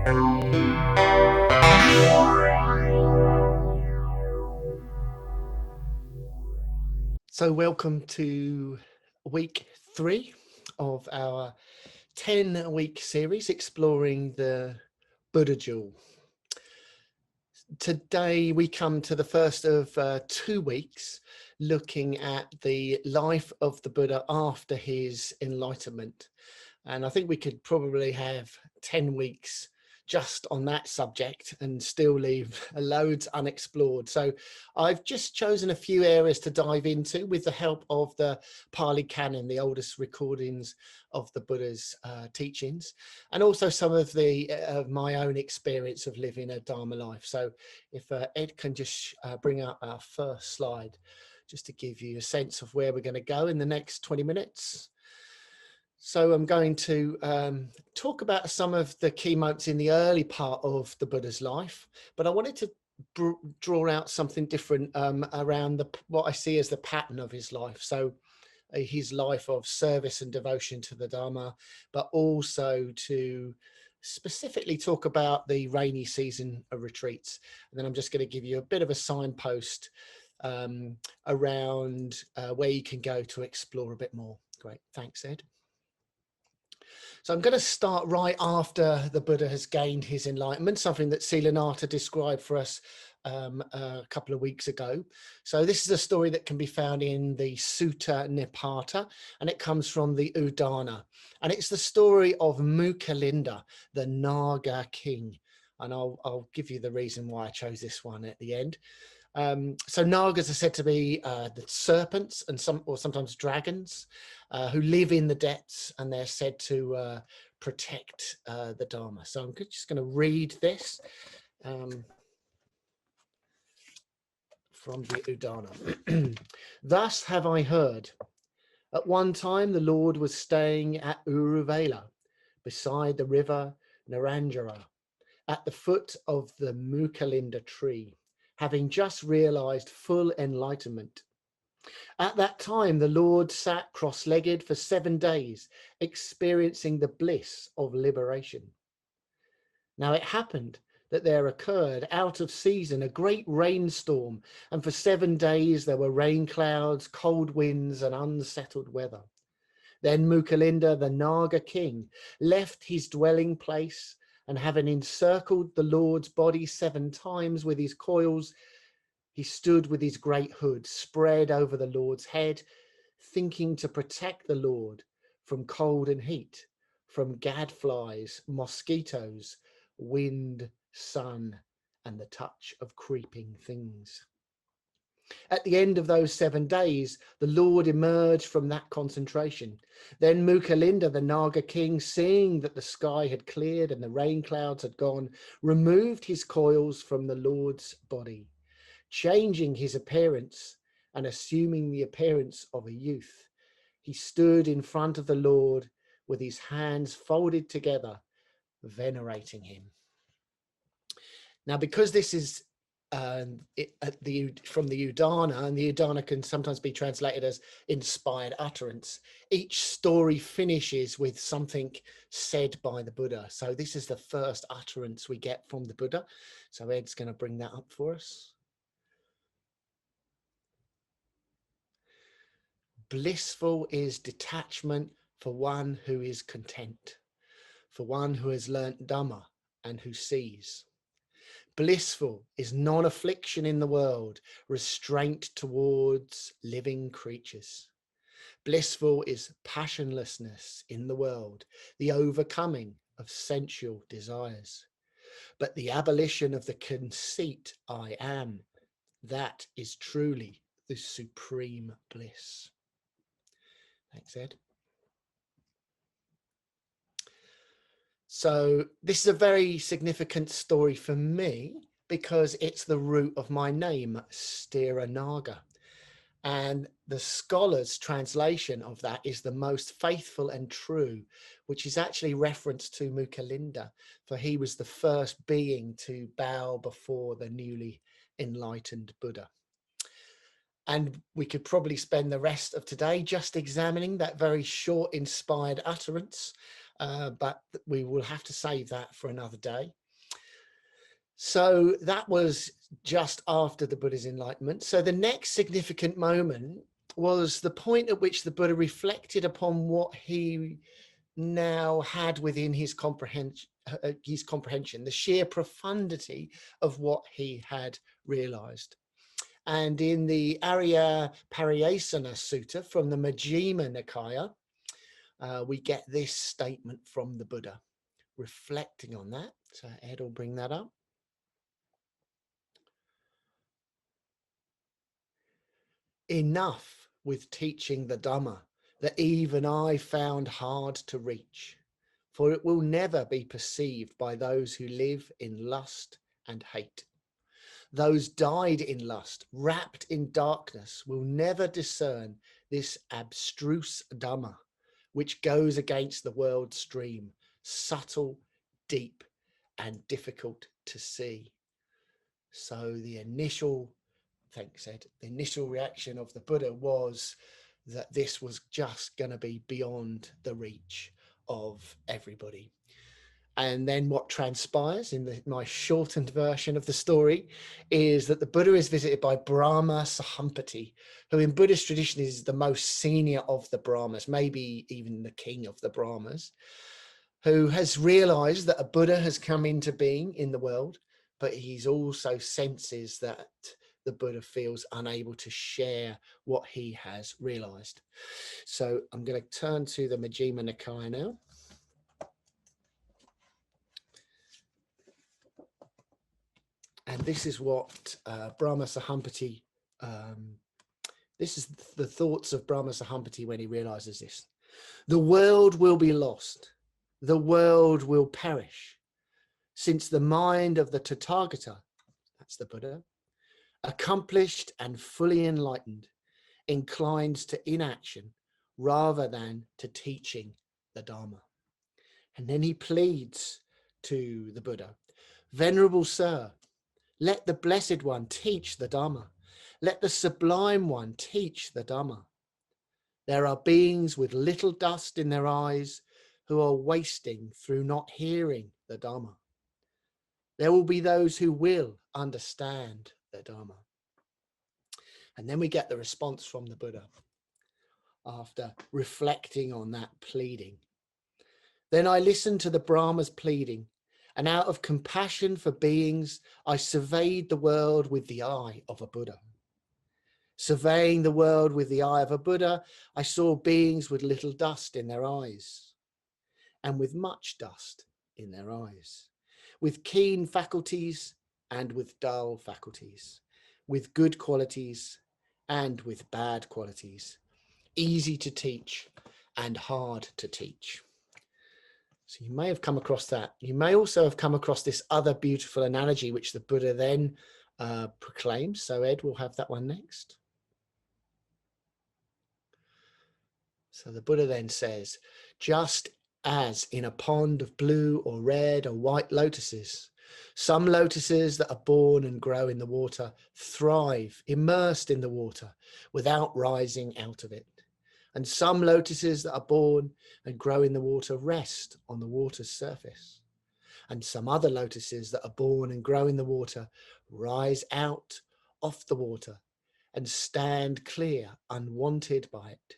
So welcome to week 3 of our 10-week series exploring the Buddha Jewel. Today we come to the first of 2 weeks looking at the life of the Buddha after his enlightenment. And I think we could probably have 10 weeks just on that subject and still leave loads unexplored. So I've just chosen a few areas to dive into with the help of the Pali Canon, the oldest recordings of the Buddha's teachings, and also some of the my own experience of living a Dharma life. So if Ed can just bring up our first slide, just to give you a sense of where we're going to go in the next 20 minutes. So I'm going to talk about some of the key moments in the early part of the Buddha's life, but I wanted to draw out something different around what I see as the pattern of his life. So his life of service and devotion to the Dharma, but also to specifically talk about the rainy season of retreats. And then I'm just going to give you a bit of a signpost around where you can go to explore a bit more. Great. Thanks, Ed. So I'm going to start right after the Buddha has gained his enlightenment, something that Sthiranaga described for us a couple of weeks ago. So this is a story that can be found in the Sutta Nipata, and it comes from the Udana. And it's the story of Mukalinda, the Naga king. And I'll give you the reason why I chose this one at the end. So Nagas are said to be the serpents and sometimes dragons who live in the depths, and they're said to protect the Dharma. So I'm just going to read this from the Udana. Thus have I heard. At one time the Lord was staying at Uruvela, beside the river Naranjara, at the foot of the Mukalinda tree, having just realized full enlightenment. At that time, the Lord sat cross-legged for 7 days, experiencing the bliss of liberation. Now it happened that there occurred out of season a great rainstorm, and for 7 days there were rain clouds, cold winds, and unsettled weather. Then Mukalinda, the Naga king, left his dwelling place, and having encircled the Lord's body 7 times with his coils, he stood with his great hood spread over the Lord's head, thinking to protect the Lord from cold and heat, from gadflies, mosquitoes, wind, sun, and the touch of creeping things. At the end of those 7 days, the Lord emerged from that concentration. Then Mukalinda, the Naga king, seeing that the sky had cleared and the rain clouds had gone, removed his coils from the Lord's body, changing his appearance and assuming the appearance of a youth. He stood in front of the Lord with his hands folded together, venerating him. Now, because this is from the Udana, and the Udana can sometimes be translated as inspired utterance, each story finishes with something said by the Buddha. So this is the first utterance we get from the Buddha. So Ed's going to bring that up for us. Blissful is detachment for one who is content, for one who has learnt Dhamma and who sees. Blissful is non-affliction in the world, restraint towards living creatures. Blissful is passionlessness in the world, the overcoming of sensual desires. But the abolition of the conceit I am, that is truly the supreme bliss. Thanks, Ed. So this is a very significant story for me because it's the root of my name, Sthiranaga. And the scholar's translation of that is the most faithful and true, which is actually reference to Mukalinda, for he was the first being to bow before the newly enlightened Buddha. And we could probably spend the rest of today just examining that very short inspired utterance. but we will have to save that for another day. So that was just after the Buddha's enlightenment. So the next significant moment was the point at which the Buddha reflected upon what he now had within his comprehension, the sheer profundity of what he had realized. And in the Arya Pariyasana Sutta from the Majjhima Nikaya, we get this statement from the Buddha, reflecting on that. So Ed will bring that up. Enough with teaching the Dhamma that even I found hard to reach, for it will never be perceived by those who live in lust and hate. Those died in lust, wrapped in darkness, will never discern this abstruse Dhamma, which goes against the world stream, subtle, deep, and difficult to see. So the initial, thanks Ed, the initial reaction of the Buddha was that this was just going to be beyond the reach of everybody. And then what transpires in my shortened version of the story is that the Buddha is visited by Brahma Sahampati, who in Buddhist tradition is the most senior of the Brahmas, maybe even the king of the Brahmas, who has realized that a Buddha has come into being in the world, but he's also senses that the Buddha feels unable to share what he has realized. So I'm going to turn to the Majjhima Nikaya now. And this is what Brahma Sahampati, this is the thoughts of Brahma Sahampati when he realizes this. The world will be lost. The world will perish. Since the mind of the Tathagata, that's the Buddha, accomplished and fully enlightened, inclines to inaction rather than to teaching the Dharma. And then he pleads to the Buddha, Venerable Sir, let the Blessed One teach the Dhamma. Let the Sublime One teach the Dhamma. There are beings with little dust in their eyes who are wasting through not hearing the Dhamma. There will be those who will understand the Dhamma. And then we get the response from the Buddha after reflecting on that pleading. Then I listened to the Brahma's pleading, and out of compassion for beings, I surveyed the world with the eye of a Buddha. Surveying the world with the eye of a Buddha, I saw beings with little dust in their eyes, and with much dust in their eyes, with keen faculties and with dull faculties, with good qualities and with bad qualities, easy to teach and hard to teach. So you may have come across that. You may also have come across this other beautiful analogy, which the Buddha then proclaims. So Ed will have that one next. So the Buddha then says, just as in a pond of blue or red or white lotuses, some lotuses that are born and grow in the water thrive immersed in the water without rising out of it. And some lotuses that are born and grow in the water rest on the water's surface. And some other lotuses that are born and grow in the water rise out off the water and stand clear, unwanted by it.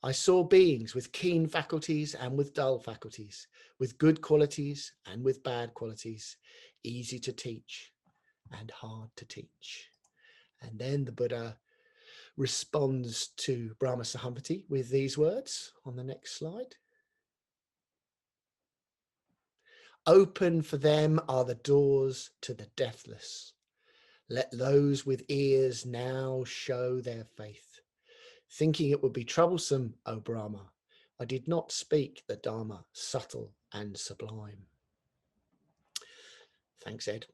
I saw beings with keen faculties and with dull faculties, with good qualities and with bad qualities, easy to teach and hard to teach. And then the Buddha responds to Brahma Sahampati with these words on the next slide. Open for them are the doors to the deathless. Let those with ears now show their faith. Thinking it would be troublesome, O Brahma, I did not speak the Dharma subtle and sublime. Thanks, Ed.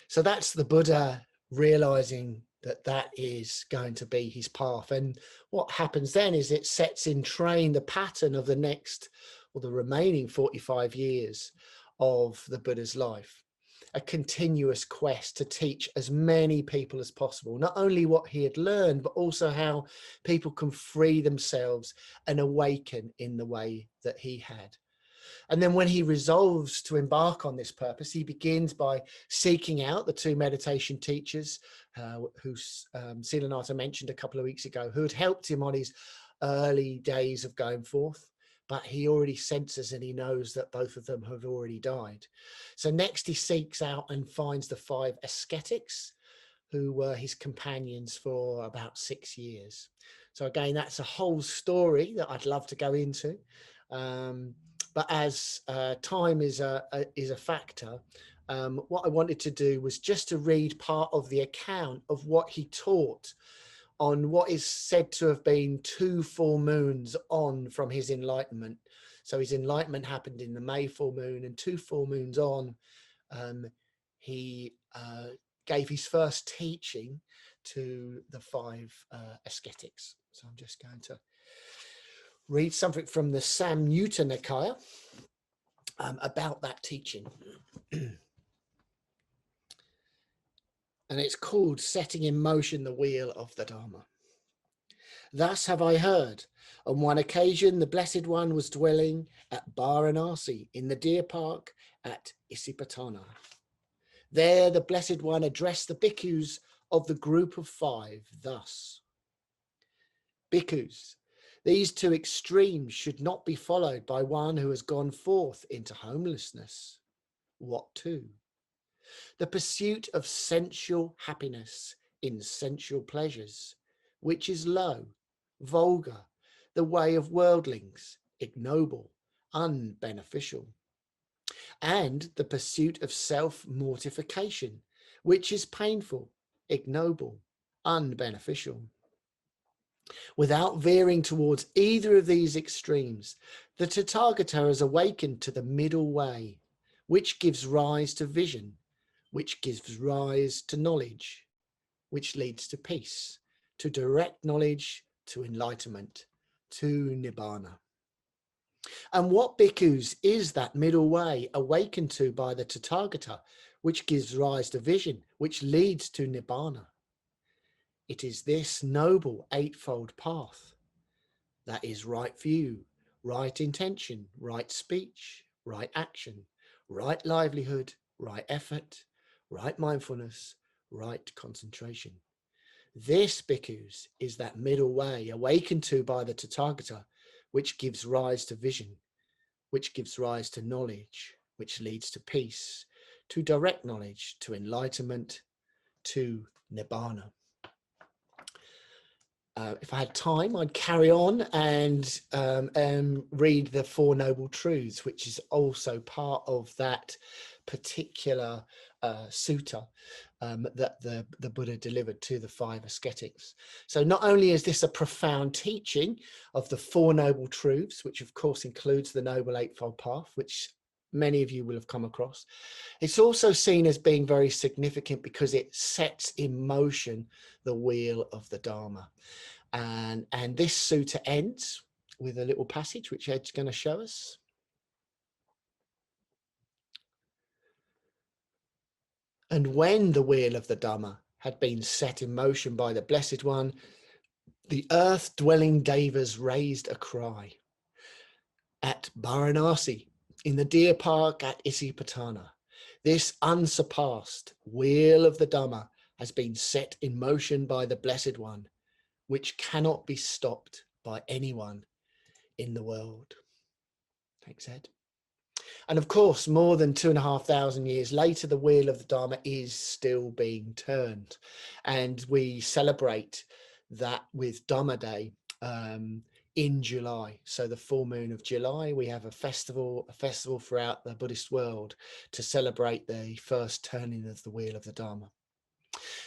So that's the Buddha realizing that that is going to be his path. And what happens then is it sets in train the pattern of the next or the remaining 45 years of the Buddha's life. A continuous quest to teach as many people as possible, not only what he had learned, but also how people can free themselves and awaken in the way that he had And then when he resolves to embark on this purpose, he begins by seeking out the two meditation teachers who Sthiranaga mentioned a couple of weeks ago, who had helped him on his early days of going forth. But he already senses and he knows that both of them have already died. So next he seeks out and finds the 5 ascetics, who were his companions for about 6 years. So again, that's a whole story that I'd love to go into. But as time is a factor, what I wanted to do was just to read part of the account of what he taught on what is said to have been 2 full moons on from his enlightenment. So his enlightenment happened in the May full moon, and 2 full moons on, he gave his first teaching to the 5 ascetics. So I'm just going to read something from the Samyutta Nikaya about that teaching. And it's called Setting in Motion the Wheel of the Dharma. Thus have I heard. On one occasion, the Blessed One was dwelling at Varanasi in the deer park at Isipatana. There, the Blessed One addressed the bhikkhus of the group of 5 thus. Bhikkhus, these 2 extremes should not be followed by one who has gone forth into homelessness. What 2? The pursuit of sensual happiness in sensual pleasures, which is low, vulgar, the way of worldlings, ignoble, unbeneficial. And the pursuit of self-mortification, which is painful, ignoble, unbeneficial. Without veering towards either of these extremes, the Tathagata has awakened to the middle way, which gives rise to vision, which gives rise to knowledge, which leads to peace, to direct knowledge, to enlightenment, to nibbana. And what bhikkhus is that middle way awakened to by the Tathagata, which gives rise to vision, which leads to nibbana? It is this noble 8-fold path. That is right view, right intention, right speech, right action, right livelihood, right effort, right mindfulness, right concentration. This, bhikkhus, is that middle way awakened to by the Tathagata, which gives rise to vision, which gives rise to knowledge, which leads to peace, to direct knowledge, to enlightenment, to nibbana. If I had time, I'd carry on and read the 4 Noble Truths, which is also part of that particular sutta that the Buddha delivered to the 5 ascetics. So not only is this a profound teaching of the 4 Noble Truths, which of course includes the Noble Eightfold Path, which many of you will have come across, it's also seen as being very significant because it sets in motion the wheel of the Dharma. And this sutta ends with a little passage which Ed's going to show us. And when the wheel of the Dhamma had been set in motion by the Blessed One, the earth-dwelling devas raised a cry. At Varanasi, in the deer park at Isipatana, this unsurpassed wheel of the Dhamma has been set in motion by the Blessed One, which cannot be stopped by anyone in the world. Thanks, Ed. And of course, more than 2,500 years later, the wheel of the Dharma is still being turned. And we celebrate that with Dhamma Day in July. So the full moon of July, we have a festival throughout the Buddhist world to celebrate the first turning of the wheel of the Dharma.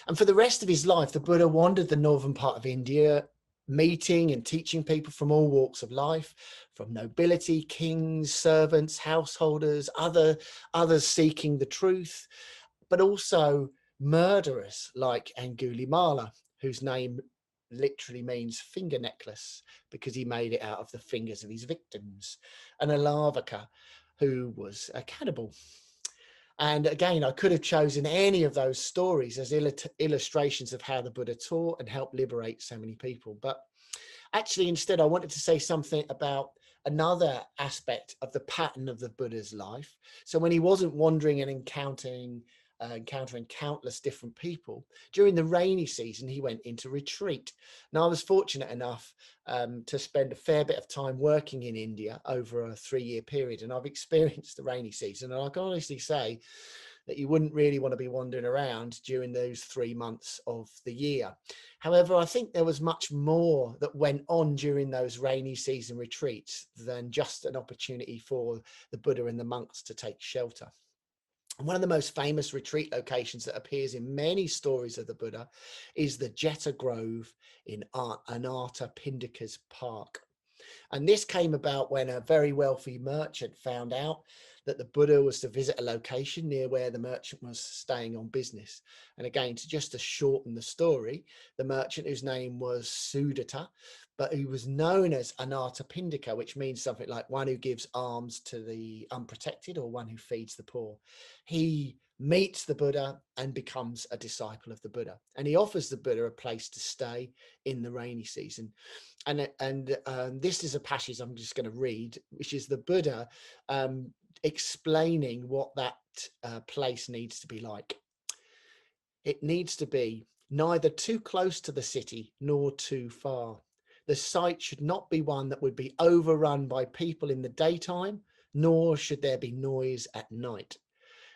And for the rest of his life, the Buddha wandered the northern part of India, meeting and teaching people from all walks of life, from nobility, kings, servants, householders, others seeking the truth, but also murderers like Angulimala, whose name literally means finger necklace because he made it out of the fingers of his victims, and Alavaka, who was a cannibal. And again, I could have chosen any of those stories as illustrations of how the Buddha taught and helped liberate so many people. But actually, instead, I wanted to say something about another aspect of the pattern of the Buddha's life. So when he wasn't wandering and encountering countless different people, during the rainy season, he went into retreat. Now, I was fortunate enough to spend a fair bit of time working in India over a 3-year period, and I've experienced the rainy season, and I can honestly say that you wouldn't really want to be wandering around during those 3 months of the year. However, I think there was much more that went on during those rainy season retreats than just an opportunity for the Buddha and the monks to take shelter. One of the most famous retreat locations that appears in many stories of the Buddha is the Jeta Grove in Anatta Pindika's park. And this came about when a very wealthy merchant found out that the Buddha was to visit a location near where the merchant was staying on business. And again, to shorten the story, the merchant, whose name was Sudatta, but who was known as Anatta Pindika, which means something like one who gives alms to the unprotected or one who feeds the poor. He meets the Buddha and becomes a disciple of the Buddha. And he offers the Buddha a place to stay in the rainy season. And this is a passage I'm just going to read, which is the Buddha explaining what that place needs to be like. It needs to be neither too close to the city nor too far. The site should not be one that would be overrun by people in the daytime, nor should there be noise at night.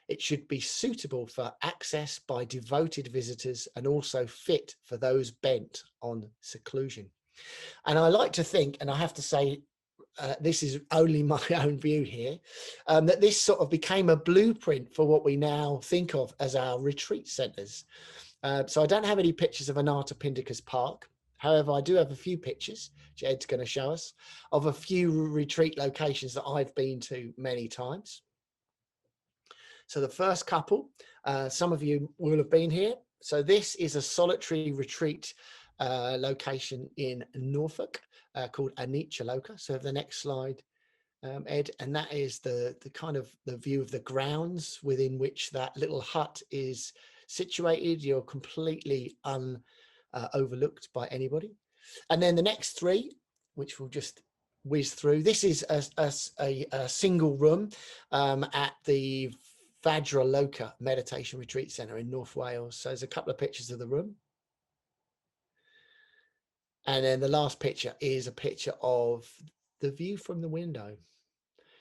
It should be suitable for access by devoted visitors and also fit for those bent on seclusion. And I like to think, and I have to say, this is only my own view here, that this sort of became a blueprint for what we now think of as our retreat centres. So I don't have any pictures of Anatta Pindika's park. However, I do have a few pictures, which Ed's going to show us, of a few retreat locations that I've been to many times. So the first couple, some of you will have been here. So this is a solitary retreat location in Norfolk called Anicca. So the next slide, Ed, and that is the kind of the view of the grounds within which that little hut is situated. You're completely overlooked by anybody. And then the next three, which we'll just whiz through. This is a single room at the Vajraloka Meditation Retreat Centre in North Wales. So there's a couple of pictures of the room. And then the last picture is a picture of the view from the window,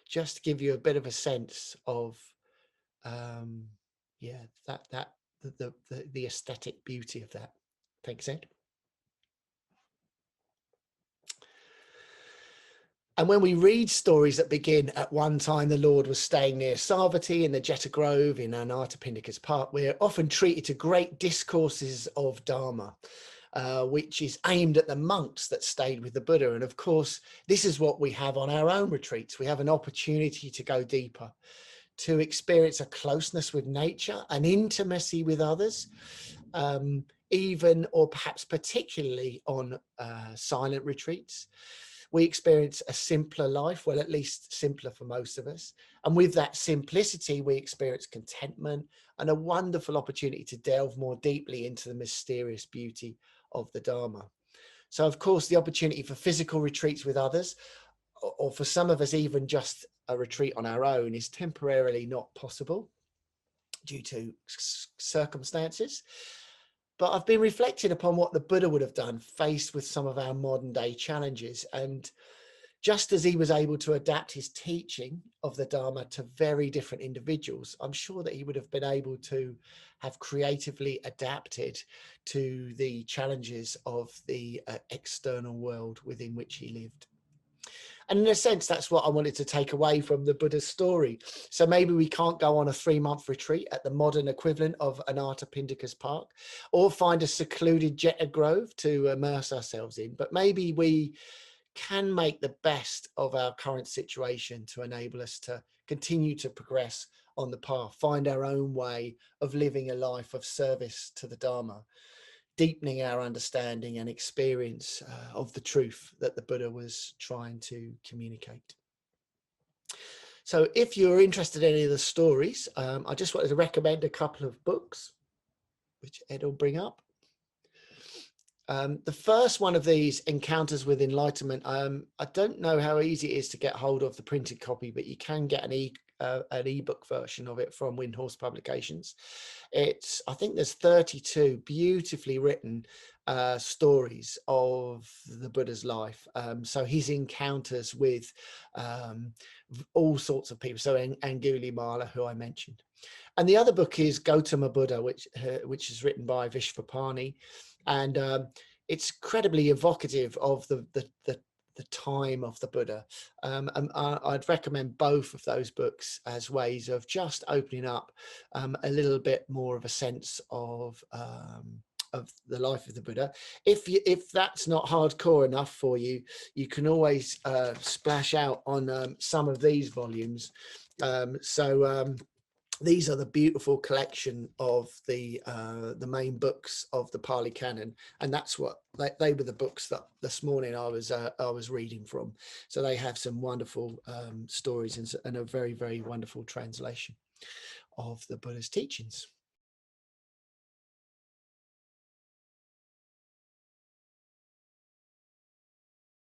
just to give you a bit of a sense of, the aesthetic beauty of that. Thanks, Ed. And when we read stories that begin at one time the Lord was staying near Savatthi in the Jeta Grove in Anatta Pindika's park, we're often treated to great discourses of Dharma, which is aimed at the monks that stayed with the Buddha. And of course, this is what we have on our own retreats. We have an opportunity to go deeper, to experience a closeness with nature, an intimacy with others, even or perhaps particularly on silent retreats. We experience a simpler life, well, at least simpler for most of us. And with that simplicity, we experience contentment and a wonderful opportunity to delve more deeply into the mysterious beauty of the Dharma. So, of course, the opportunity for physical retreats with others, or for some of us, even just a retreat on our own, is temporarily not possible due to circumstances. But I've been reflecting upon what the Buddha would have done faced with some of our modern day challenges. And just as he was able to adapt his teaching of the Dharma to very different individuals, I'm sure that he would have been able to have creatively adapted to the challenges of the external world within which he lived. And in a sense, that's what I wanted to take away from the Buddha's story. So maybe we can't go on a 3-month retreat at the modern equivalent of Anatta Pindika's park, or find a secluded Jeta Grove to immerse ourselves in. But maybe we can make the best of our current situation to enable us to continue to progress on the path, find our own way of living a life of service to the Dharma, deepening our understanding and experience of the truth that the Buddha was trying to communicate. So if you're interested in any of the stories, I just wanted to recommend a couple of books, which Ed will bring up. The first one of these, Encounters with Enlightenment, I don't know how easy it is to get hold of the printed copy, but you can get an ebook version of it from Windhorse Publications. I think there's 32 beautifully written stories of the Buddha's life. So his encounters with all sorts of people. So Angulimala, who I mentioned. And the other book is Gautama Buddha, which is written by Vishvapani, and it's incredibly evocative of the time of the Buddha. I'd recommend both of those books as ways of just opening up a little bit more of a sense of the life of the Buddha. If that's not hardcore enough for you, you can always splash out on some of these volumes. These are the beautiful collection of the main books of the Pali Canon, and that's what they were the books that this morning I was reading from. So they have some wonderful stories and a very, very wonderful translation of the Buddha's teachings.